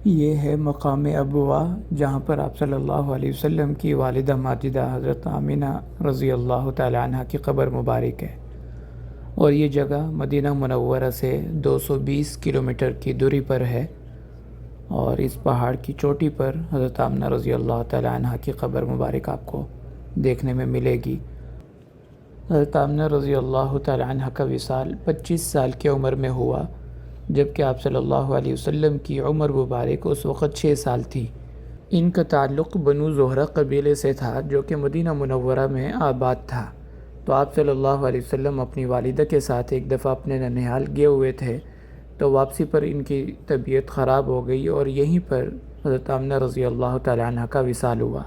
یہ ہے مقام ابوا، جہاں پر آپ صلی اللہ علیہ وسلم کی والدہ ماجدہ حضرت آمینہ رضی اللہ تعالی عنہ کی قبر مبارک ہے، اور یہ جگہ مدینہ منورہ سے 220 کلومیٹر کی دوری پر ہے، اور اس پہاڑ کی چوٹی پر حضرت آمینہ رضی اللہ تعالی عنہ کی قبر مبارک آپ کو دیکھنے میں ملے گی۔ حضرت آمینہ رضی اللہ تعالی عنہ کا وصال 25 سال کی عمر میں ہوا، جبکہ آپ صلی اللہ علیہ وسلم کی عمر مبارک اس وقت 6 سال تھی۔ ان کا تعلق بنو زہرہ قبیلے سے تھا، جو کہ مدینہ منورہ میں آباد تھا۔ تو آپ صلی اللہ علیہ وسلم اپنی والدہ کے ساتھ ایک دفعہ اپنے ننھیال گئے ہوئے تھے، تو واپسی پر ان کی طبیعت خراب ہو گئی، اور یہیں پر حضرت آمنہ رضی اللہ تعالی عنہ کا وصال ہوا۔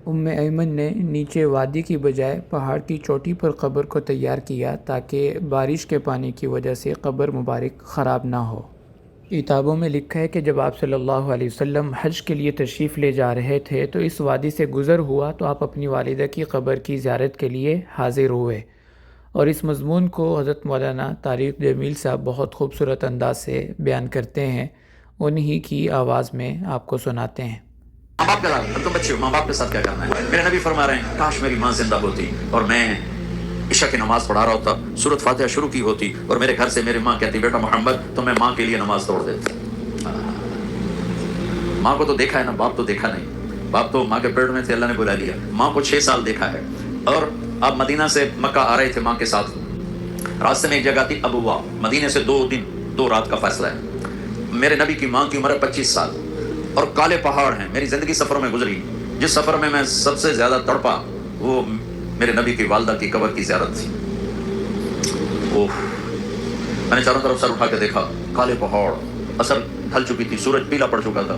ایمن نے نیچے وادی کی بجائے پہاڑ کی چوٹی پر قبر کو تیار کیا، تاکہ بارش کے پانی کی وجہ سے قبر مبارک خراب نہ ہو۔ کتابوں میں لکھا ہے کہ جب آپ صلی اللہ علیہ وسلم حج کے لیے تشریف لے جا رہے تھے تو اس وادی سے گزر ہوا، تو آپ اپنی والدہ کی قبر کی زیارت کے لیے حاضر ہوئے، اور اس مضمون کو حضرت مولانا طارق جمیل صاحب بہت خوبصورت انداز سے بیان کرتے ہیں، انہی کی آواز میں آپ کو سناتے ہیں۔ ماں باپ کا تم بچے ہو، ماں باپ کے ساتھ کیا کرنا ہے؟ میرے نبی فرما رہے ہیں کاش میری ماں زندہ ہوتی اور میں عشاء کی نماز پڑھا رہا ہوتا، سورۃ فاتحہ شروع کی ہوتی، اور میرے گھر سے میری ماں کہتی بیٹا محمد، تو میں ماں کے لیے نماز توڑ دیتا۔ ماں کو تو دیکھا ہے نا، باپ تو دیکھا نہیں۔ باپ تو ماں کے پیٹ میں تھے، اللہ نے بلا لیا۔ ماں کو 6 سال دیکھا ہے، اور آپ مدینہ سے مکہ آ رہے تھے ماں کے ساتھ۔ راستے میں ایک جگہ تھی ابوا، مدینہ سے 2 دن 2 رات کا فاصلہ ہے۔ میرے نبی کی ماں کی عمر ہے 25 سال، اور کالے پہاڑ ہیں۔ میری زندگی سفروں میں گزری، جس سفر میں میں سب سے زیادہ تڑپا وہ میرے نبی کی والدہ کی قبر کی زیارت تھی۔ میں نے چاروں طرف سر اٹھا کے دیکھا، کالے پہاڑ، اثر ڈھل چکی تھی، سورج پیلا پڑ چکا تھا۔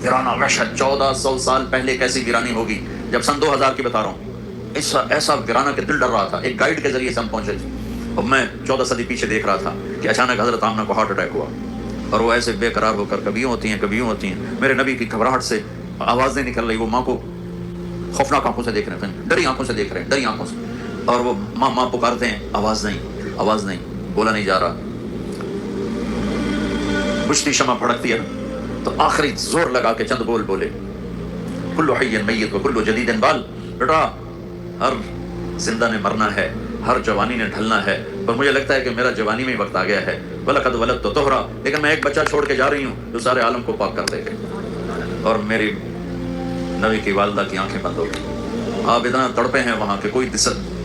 ویرانہ وحشت، 1400 سال پہلے کیسی ویرانی ہوگی، جب سن 2000 کی بتا رہا ہوں، ایسا ویرانہ کہ دل ڈر رہا تھا۔ ایک گائیڈ کے ذریعے سے ہم پہنچے تھے، اور میں 14 صدی پیچھے دیکھ رہا تھا کہ اچانک حضرت آمنہ کو ہارٹ اٹیک ہوا، اور وہ ایسے بے قرار ہو کر کبھی یوں ہوتی ہیں کبھی یوں ہوتی ہیں۔ میرے نبی کی گھبراہٹ سے آواز نہیں نکل رہی، وہ ماں کو خوفناک آنکھوں سے دیکھ رہے ہیں، ڈری آنکھوں سے دیکھ رہے ہیں، ڈری آنکھوں سے، اور وہ ماں ماں پکارتے ہیں، آواز نہیں، بولا نہیں جا رہا۔ بجھتی شمع بھڑکتی ہے، تو آخری زور لگا کے چند بول بولے، کل حی میت و کل جدید بال۔ بیٹا ہر زندہ نے مرنا ہے، ہر جوانی نے ڈھلنا ہے، پر مجھے لگتا ہے کہ میرا جوانی میں وقت آ گیا ہے۔ وَلَقَدْ وَلَدْتُ طُہْرًا، لیکن میں ایک بچہ چھوڑ کے جا رہی ہوں جو سارے عالم کو پاک کر دے گا۔ اور میری نبی کی والدہ کی آنکھیں بند ہو گئی۔ آپ اتنا تڑپے ہیں وہاں کہ کوئی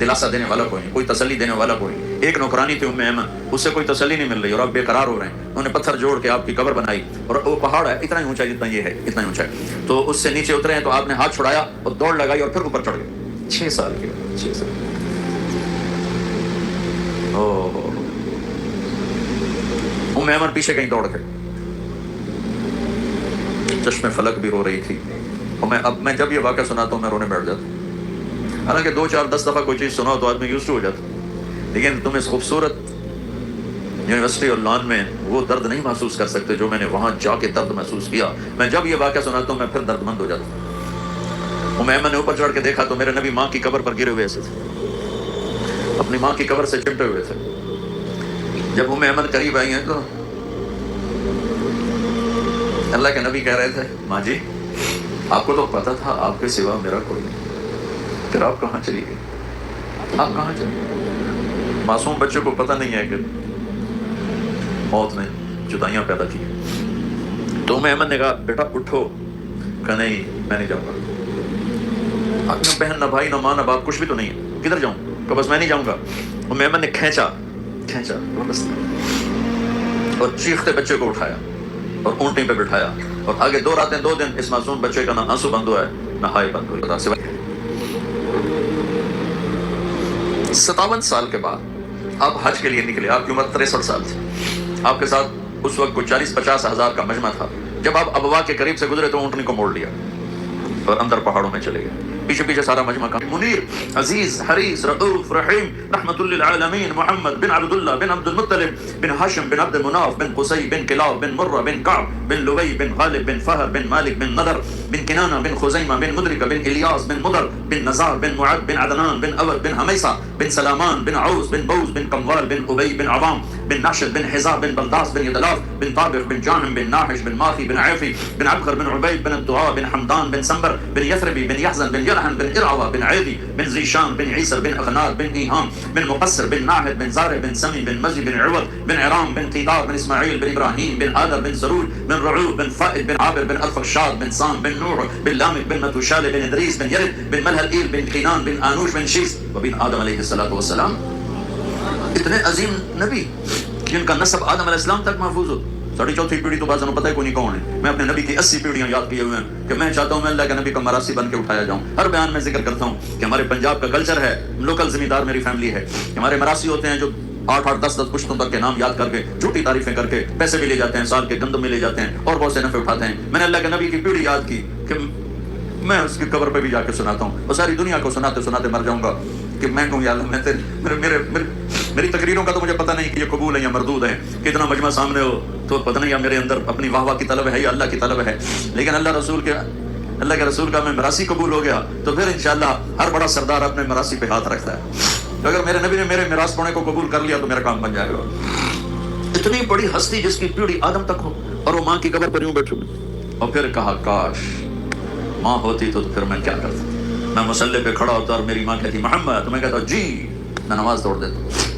دلاسا دینے والا کوئی نہیں، کوئی تسلی دینے والا کوئی نہیں۔ ایک نوکرانی تھی ایمن، اس سے کوئی تسلی نہیں مل رہی، اور آپ بے قرار ہو رہے ہیں۔ انہوں نے پتھر جوڑ کے آپ کی قبر بنائی، اور وہ پہاڑ ہے اتنا ہی اونچا جتنا یہ ہے، اتنا ہی اونچا ہے، تو اس سے نیچے اترے ہیں، تو آپ نے ہاتھ چھڑایا اور دوڑ لگائی اور پھر اوپر چڑھ گئے۔ 6 سال کے 6 سال۔ ایمن پیچھے کہیں دوڑ گئے، چشم فلک بھی رو رہی تھی، اور میں جب یہ واقعہ سناتا ہوں میں رونے بیٹھ جاتا ہوں۔ حالانکہ 2 4 10 دفعہ کوئی چیز سنا تو آدمی یوزڈ ہو جاتا، لیکن تم اس خوبصورت یونیورسٹی اور لان میں وہ درد نہیں محسوس کر سکتے جو میں نے وہاں جا کے درد محسوس کیا۔ میں جب یہ واقعہ سناتا ہوں میں پھر درد مند ہو جاتا ہوں۔ ایمن نے اوپر چڑھ کے دیکھا تو میرے نبی ماں کی قبر پر گرے ہوئے ایسے تھے، اپنی ماں کی قبر سے چمٹے ہوئے تھے۔ جب ایمن قریب آئی ہیں تو اللہ کے نبی کہہ رہے تھے، ماں جی آپ کو تو پتا تھا آپ کے سوا میرا کوئی نہیں، پھر آپ کہاں چلی گئی؟ آپ کہاں چلی گئی؟ معصوم بچے کو پتہ نہیں ہے کہ موت نے جدائیاں پیدا کی۔ تو ایمن نے کہا بیٹا اٹھو، کہا نہیں میں نہیں جاؤں گا۔ نہ بہن نہ بھائی نہ ماں نہ باپ، کچھ بھی تو نہیں ہے، کدھر جاؤں؟ کہ بس میں نہیں جاؤں گا۔ ایمن نے کھینچا اور چیختے بچے کو اٹھایا اور اونٹنی پہ بٹھایا، اور آگے 2 راتیں 2 دن اس معصوم بچے کا نہ آنسو بند ہوا ہے نہ ہائے بند ہوئی۔ 57 سال کے بعد آپ حج کے لیے نکلے، آپ کی عمر 63 سال تھی، آپ کے ساتھ اس وقت کوئی 40-50 ہزار کا مجمع تھا۔ جب آپ ابوا کے قریب سے گزرے تو اونٹنی کو موڑ لیا اور اندر پہاڑوں میں چلے گئے۔ پیچھے پیچھے سارا مجمع کا منیر عزیز حریص رؤوف رحیم رحمت للعالمین محمد بن عبداللہ بن عبد المطلب بن ہاشم بن عبد مناف بن قصی بن کلاب بن مرہ بن کعب بن لبی بن غالب بن فہر بن مالک بن نضر بن کنانہ بن خزیمہ بن مدرکہ بن الیاس بن مضر بن نزار بن معد بن عدنان بن اود بن حمیصہ بن سلامان بن عوس بن بوز بن قموال بن ابی بن عوام بن ناشد بن حزاب بن بلداس بن یدلاف بن طابخ بن جاہم بن ناحش بن ماخی بن عیفی بن عبخر بن عبید بن الدعاء بن حمدان بن سنبر بن یثربی بن یحزن بن یلحن بن ارعوہ بن عیدی بن ذیشان بن عیسر بن اغنار بن ایہام بن مقصر بن ناحد بن زارع بن سمی بن مزی بن عوض بن عرام بن قیدار بن اسماعیل بن ابراہیم بن آدر بن سرور بن رعوب بن فائد بن عابر بن الفخشاد بن سام بن نوح بن لامک بن متوشال بن ادریس بن یرد بن ملہل بن قینان بن آنوش بن شیس وبن آدم علیہ السلام. اتنے عظیم نبی جن کا نسب آدم علیہ السلام تک محفوظ ہو. ساڑھی چوتھی پیڑھی تو بعض پتہ ہے کوئی نہیں کون ہے. میں اپنے نبی کی 80 پیڑھیاں یاد کیے ہوئے ہیں کہ میں چاہتا ہوں میں اللہ کے نبی کا مراسی بن کے اٹھایا جاؤں. ہر بیان میں ذکر کرتا ہوں کہ ہمارے پنجاب کا کلچر ہے, لوکل زمیندار میری فیملی ہے, ہمارے مراسی ہوتے ہیں جو 8-8 10-10 پشتوں تک کے نام یاد کر کے جھوٹی تعریفیں کر کے پیسے بھی لے جاتے ہیں, سال کے گندم میں لے جاتے ہیں اور بہت سے نفع اٹھاتے ہیں. میں نے اللہ کے نبی کی پیڑھی یاد کی کہ میں اس کی قبر پہ بھی جا کے سناتا ہوں اور ساری دنیا کو سناتے سناتے مر جاؤں گا کہ میں کہوں یا اللہ میری تقریروں کا تو مجھے پتہ نہیں کہ یہ قبول ہے یا مردود ہے. کتنا مجمع سامنے ہو تو پتہ نہیں یا میرے اندر اپنی واہ واہ کی طلب ہے یا اللہ کی طلب ہے, لیکن اللہ کے رسول کا میں مراسی قبول ہو گیا تو پھر انشاءاللہ ہر بڑا سردار اپنے مراسی پہ ہاتھ رکھتا ہے. تو اگر میرے نبی نے میرے میراث پونے کو قبول کر لیا تو میرا کام بن جائے گا. اتنی بڑی ہستی جس کی پیڑھی آدم تک ہو اور وہ ماں کی قبر پر یوں بیٹھے اور پھر کہا کاش ماں ہوتی تو پھر میں کیا کرتا. میں مصلی پہ کھڑا ہوتا اور میری ماں کہتی محمد, تو میں کہتا جی, میں نماز توڑ دیتا.